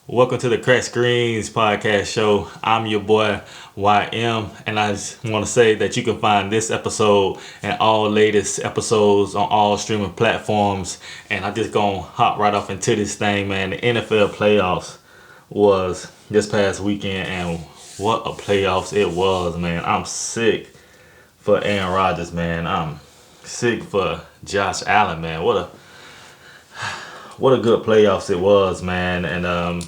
Welcome to the Crack Screens podcast show. I'm your boy YM, and I just want to say that you can find this episode and all latest episodes on all streaming platforms. And I just gonna hop right off into this thing, man. The NFL playoffs was this past weekend, and what a playoffs it was, man. I'm sick for Aaron Rodgers, man. I'm sick for Josh Allen, man. What a good playoffs it was, man. And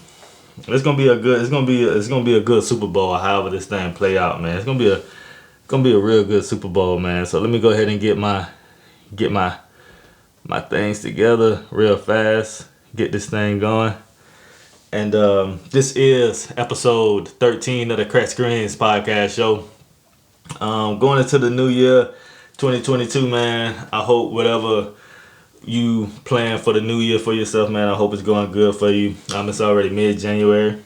it's gonna be a good Super Bowl. However this thing play out, man, it's gonna be a real good Super Bowl, man. So let me go ahead and get my things together real fast. Get this thing going. And this is episode 13 of the Crack Screens podcast show. Going into the new year, 2022, man. I hope whatever you plan for the new year for yourself, man, I hope it's going good for you. It's already mid-January.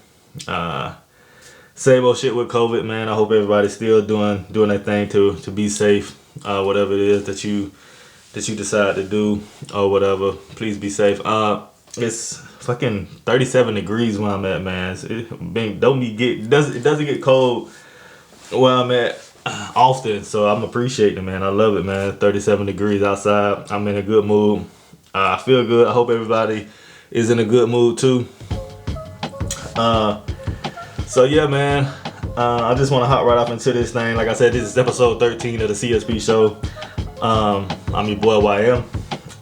Same old shit with COVID, man. I hope everybody's still doing their thing to be safe. Whatever it is that you decide to do or whatever, please be safe. It's fucking 37 degrees where I'm at, man. It doesn't get cold where I'm at often, so I'm appreciating it, man. I love it, man. 37 degrees outside. I'm in a good mood. I feel good. I hope everybody is in a good mood too. So yeah, man. I just want to hop right off into this thing. Like I said, this is episode 13 of the CSP show. I'm your boy YM.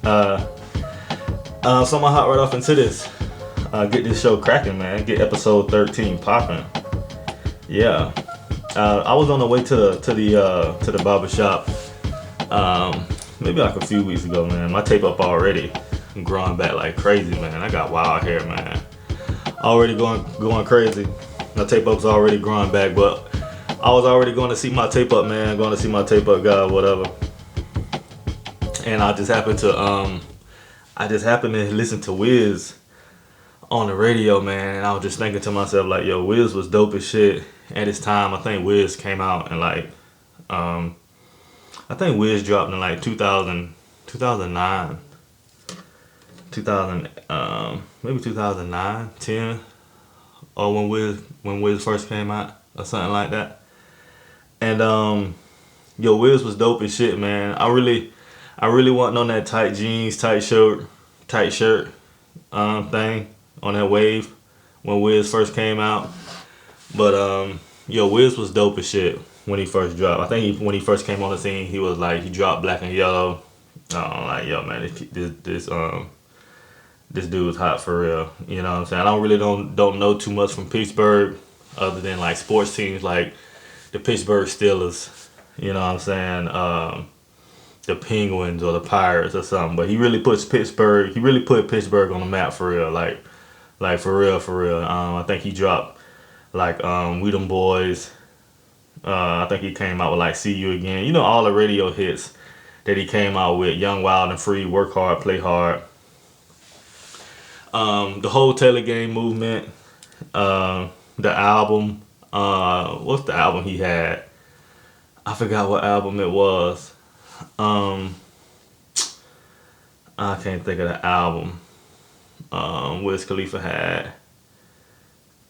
So I'm gonna hop right off into this. Get this show cracking, man. Get episode 13 popping. Yeah. I was on the way to the barber shop maybe like a few weeks ago, man. My tape up already growing back like crazy, man. I got wild hair, man. Already going crazy. My tape up's already growing back, but I was already going to see my tape up, man. Going to see my tape up guy, whatever. And I just happened to listen to Whiz on the radio, man, and I was just thinking to myself, like, yo, Whiz was dope as shit at his time. I think Whiz came out in like, I think Whiz dropped in like 2009, maybe 2009, 10, or when Whiz first came out, or something like that. And yo, Whiz was dope as shit, man. I really wasn't on that tight jeans, tight shirt thing on that wave when Wiz first came out. But yo, Wiz was dope as shit when he first dropped. I think when he first came on the scene, he was like, he dropped Black and Yellow. Like, yo, man, this dude was hot for real. You know what I'm saying? I don't know too much from Pittsburgh other than like sports teams like the Pittsburgh Steelers. You know what I'm saying? The Penguins or the Pirates or something. But he really put Pittsburgh on the map for real. Like for real. I think he dropped like We Them Boys. I think he came out with like See You Again. You know, all the radio hits that he came out with. Young, Wild and Free, Work Hard, Play Hard. The whole Taylor Gang movement. The album. What's the album he had? I forgot what album it was. I can't think of the album. Whiz Khalifa had.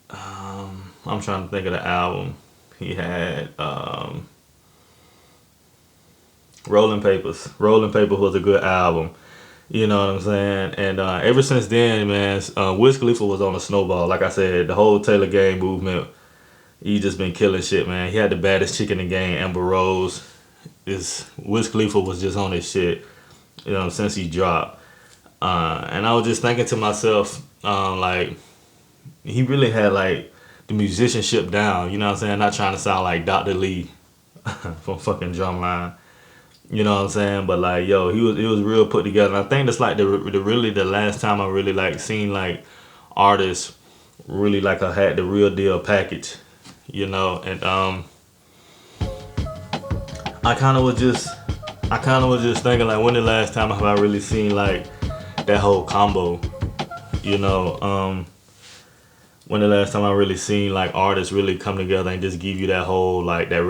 I'm trying to think of the album he had. Rolling Papers. Rolling Papers was a good album. You know what I'm saying? And ever since then, man, Whiz Khalifa was on a snowball. Like I said, the whole Taylor Gang movement, he just been killing shit, man. He had the baddest chick in the game, Amber Rose. Wiz Khalifa was just on his shit, you know, since he dropped. And I was just thinking to myself, like, he really had like the musicianship down, you know what I'm saying? Not trying to sound like Dr. Lee from fucking Drumline, you know what I'm saying? But like, yo, it was real put together. And I think that's like the last time I really like seen like artists really like I had the real deal package, you know. And I kind of was just thinking like, when the last time have I really seen like that whole combo, you know? When the last time I really seen like artists really come together and just give you that whole like that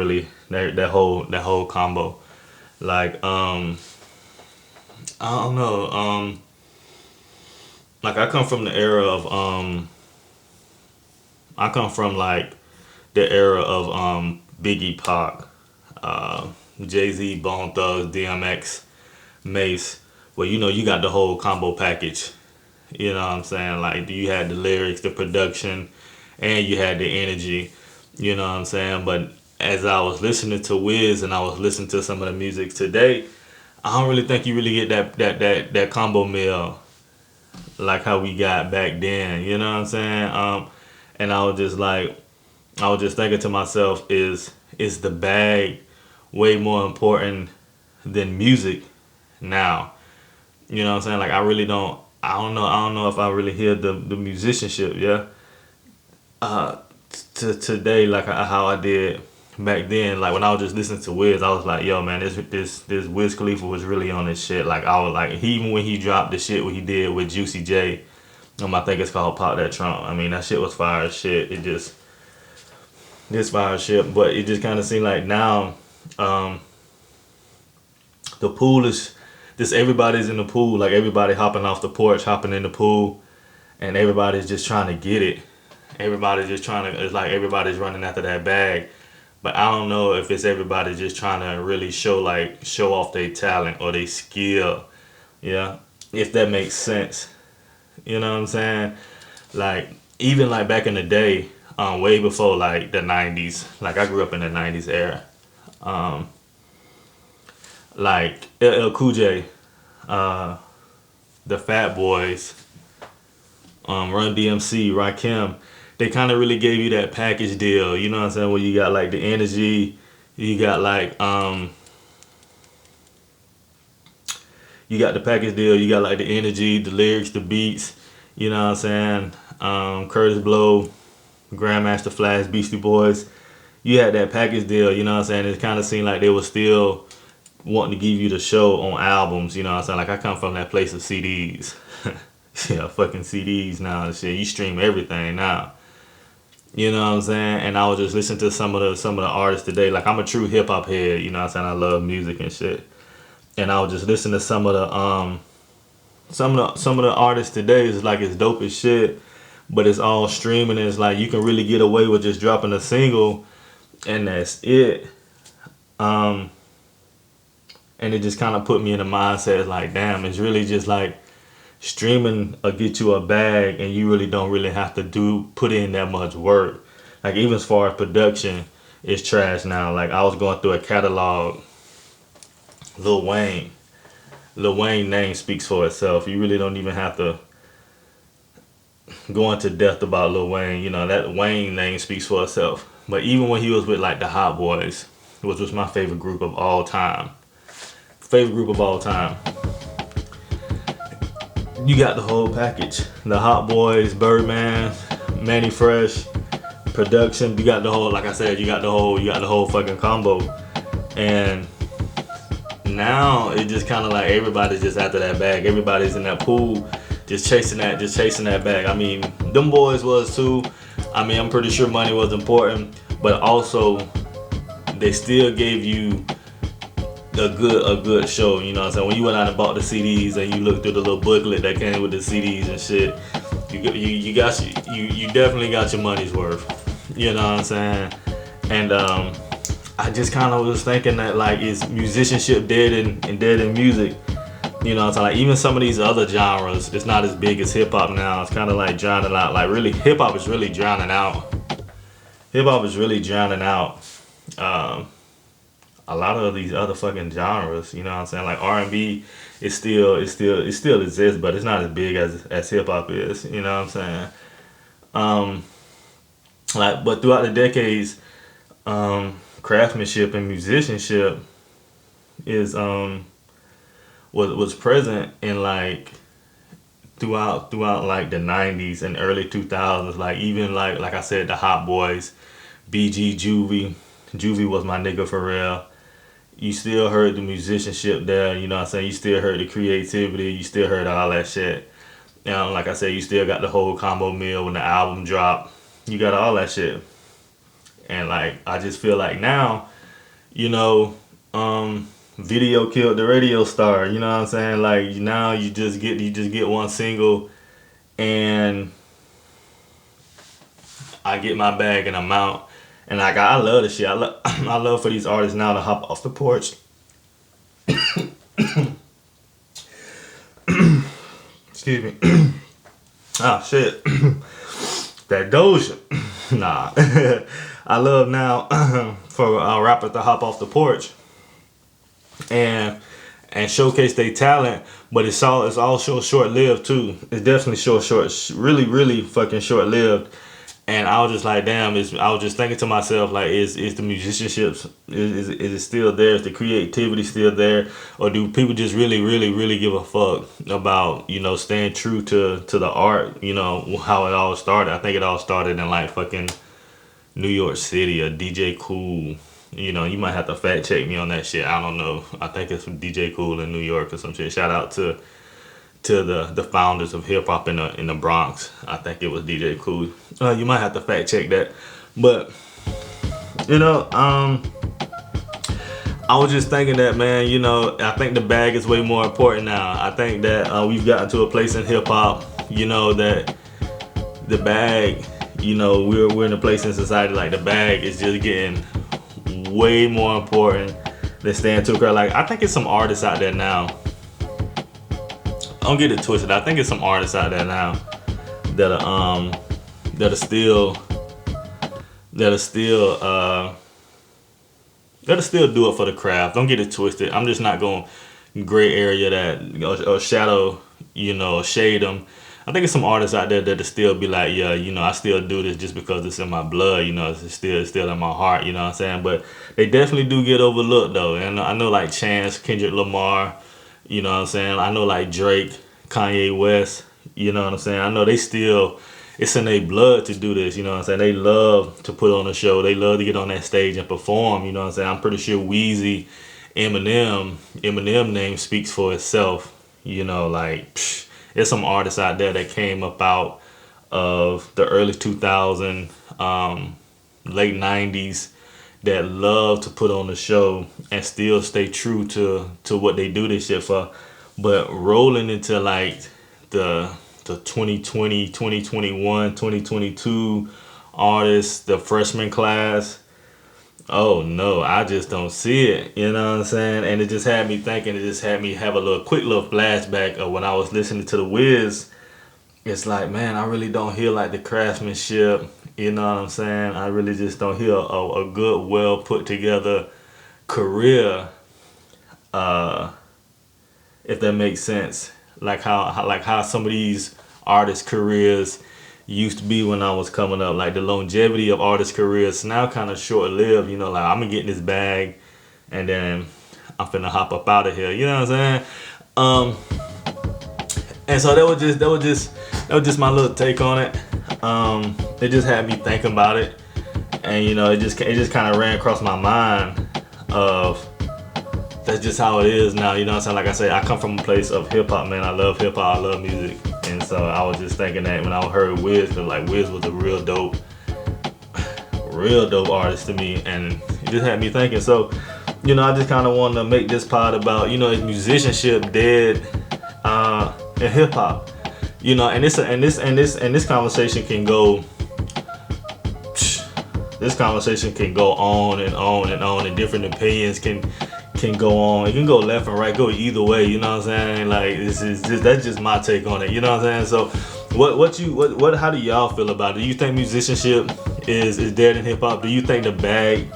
whole combo, like I don't know, like I come from the era of I come from like the era of Biggie, Pac, Jay-Z, Bone Thugs, DMX, Mace, where you know you got the whole combo package. You know what I'm saying? Like you had the lyrics, the production, and you had the energy. You know what I'm saying? But as I was listening to Wiz and I was listening to some of the music today, I don't really think you really get that combo meal like how we got back then. You know what I'm saying? And I was just thinking to myself, is the bag way more important than music now? You know what I'm saying? Like I really don't. I don't know if I really hear the musicianship. Yeah. Today, like how I did back then. Like when I was just listening to Wiz, I was like, yo, man, this Whiz Khalifa was really on this shit. Like I was like, even when he dropped the shit what he did with Juicy J, I think it's called Pop That Trunk. I mean, that shit was fire as shit. This fire as shit. But it just kind of seemed like now, the pool is, just everybody's in the pool. Like everybody hopping off the porch, hopping in the pool, and everybody's just trying to get it. Everybody's just trying to, it's like everybody's running after that bag. But I don't know if it's everybody just trying to really show off their talent or their skill. Yeah. If that makes sense. You know what I'm saying? Like, even like back in the day, way before like the 90s, like I grew up in the 90s era. Like LL Cool J, the Fat Boys, Run DMC, Rakim, they kind of really gave you that package deal. You know what I'm saying? Where you got like the energy, you got like you got the package deal, you got like the energy, the lyrics, the beats. You know what I'm saying? Curtis Blow, Grandmaster Flash, Beastie Boys. You had that package deal. You know what I'm saying? It kind of seemed like they were still wanting to give you the show on albums. You know what I'm saying? Like I come from that place of CDs. Yeah, fucking CDs now and shit. You stream everything now. You know what I'm saying? And I was just listening to some of the artists today. Like I'm a true hip hop head. You know what I'm saying? I love music and shit. And I was just listening to some of the artists today. Is like it's dope as shit, but it's all streaming. And it's like you can really get away with just dropping a single, and that's it. And it just kind of put me in the mindset like, damn, it's really just like streaming will get you a bag, and you really don't really have to put in that much work. Like even as far as production, it's trash now. Like I was going through a catalog. Lil Wayne name speaks for itself. You really don't even have to go into depth about Lil Wayne. You know that Wayne name speaks for itself. But even when he was with like the Hot Boys, which was my favorite group of all time. You got the whole package. The Hot Boys, Birdman, Manny Fresh, production. You got the whole, like I said, you got the whole fucking combo. And now it just kind of like everybody's just after that bag. Everybody's in that pool, just chasing that bag. I mean, them boys was too. I mean, I'm pretty sure money was important, but also they still gave you a good show. You know what I'm saying? When you went out and bought the CDs and you looked through the little booklet that came with the CDs and shit, you definitely got your money's worth. You know what I'm saying? And I just kind of was thinking that like, is musicianship dead in music? You know what I'm saying? Like even some of these other genres, it's not as big as hip hop now. It's kind of like drowning out. Like really, hip hop is really drowning out. A lot of these other fucking genres. You know what I'm saying? Like R&B, it still exists, but it's not as big as hip hop is. You know what I'm saying? But throughout the decades, craftsmanship and musicianship is was present in like throughout like the 90s and early 2000s. Like even like I said, the Hot Boys, BG, Juvie was my nigga for real. You still heard the musicianship there, you know what I'm saying? You still heard the creativity, you still heard all that shit. Like I said, you still got the whole combo meal when the album dropped. You got all that shit. And like I just feel like now, you know, video killed the radio star, you know what I'm saying? Like now you just get one single, and I get my bag and I'm out. And like I love this shit. I love for these artists now to hop off the porch. Excuse me. Oh shit. That Doja. Nah. I love now for rappers to hop off the porch and showcase their talent, but it's also short lived too. It's definitely really fucking short lived. And I was just like, damn, I was just thinking to myself, like, is the musicianship, is it still there? Is the creativity still there? Or do people just really give a fuck about, you know, staying true to the art, you know, how it all started? I think it all started in like fucking New York City or DJ Cool. You know, you might have to fact check me on that shit. I don't know. I think it's from DJ Cool in New York or some shit. Shout out to the founders of hip hop in the Bronx. I think it was DJ Cool. You might have to fact check that, but you know, I was just thinking that, man. You know, I think the bag is way more important now. I think that we've gotten to a place in hip hop, you know, that the bag, you know, we're in a place in society like the bag is just getting way more important than staying to a crowd. Like I think it's some artists out there now. Don't get it twisted. I think it's some artists out there now that'll still do it for the craft. Don't get it twisted. I'm just not going gray area that or shadow, you know, shade them. I think it's some artists out there that'll still be like, yeah, you know, I still do this just because it's in my blood, you know, it's still in my heart, you know what I'm saying? But they definitely do get overlooked though. And I know like Chance, Kendrick Lamar, you know what I'm saying? I know like Drake, Kanye West, you know what I'm saying? I know they still, it's in their blood to do this, you know what I'm saying? They love to put on a show. They love to get on that stage and perform, you know what I'm saying? I'm pretty sure Weezy, Eminem name speaks for itself, you know, like, there's some artists out there that came up out of the early 2000s, late 90s, that love to put on the show and still stay true to what they do this shit for. But rolling into like the 2020, 2021, 2022 artists, the freshman class, oh no, I just don't see it. You know what I'm saying? And it just had me thinking, it just had me have a quick little flashback of when I was listening to the Whiz. It's like, man, I really don't hear like the craftsmanship. You know what I'm saying? I really just don't hear a good, well put together career, if that makes sense. Like how some of these artists' careers used to be when I was coming up. Like the longevity of artists' careers now kind of short lived. You know, like I'm gonna get in this bag, and then I'm finna hop up out of here. You know what I'm saying? And so that was just my little take on it. It just had me thinking about it, and you know, it just kind of ran across my mind of that's just how it is now. You know what I'm saying? Like I say, I come from a place of hip hop, man. I love hip hop. I love music, and so I was just thinking that when I heard Whiz, cause like Whiz was a real dope artist to me, and it just had me thinking. So, you know, I just kind of wanted to make this pod about, you know, is musicianship dead in hip hop? You know, and this conversation can go. This conversation can go on and on and on, and different opinions can go on. It can go left and right, go either way. You know what I'm saying? Like that's just my take on it. You know what I'm saying? So, how do y'all feel about it? Do you think musicianship is dead in hip hop? Do you think the bag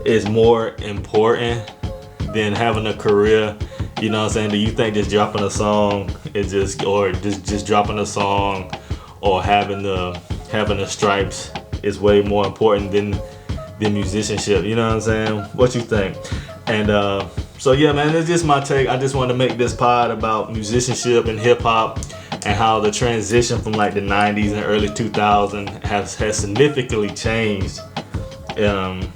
is more important than having a career? You know what I'm saying? Do you think just dropping a song is just dropping a song or having the stripes is way more important than musicianship? You know what I'm saying? What you think? And so yeah, man, it's just my take. I just wanted to make this pod about musicianship and hip hop and how the transition from like the 90s and early 2000s has significantly changed in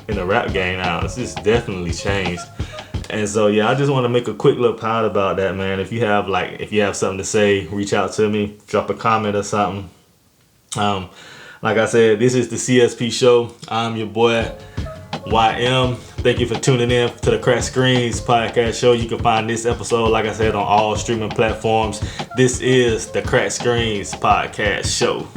the rap game now. It's just definitely changed. And so yeah, I just want to make a quick little pod about that, man. If you have something to say, reach out to me, drop a comment or something. Like I said, this is the CSP show. I'm your boy YM. Thank you for tuning in to the Crack Screens podcast show. You can find this episode, like I said, on all streaming platforms. This is the Crack Screens podcast show.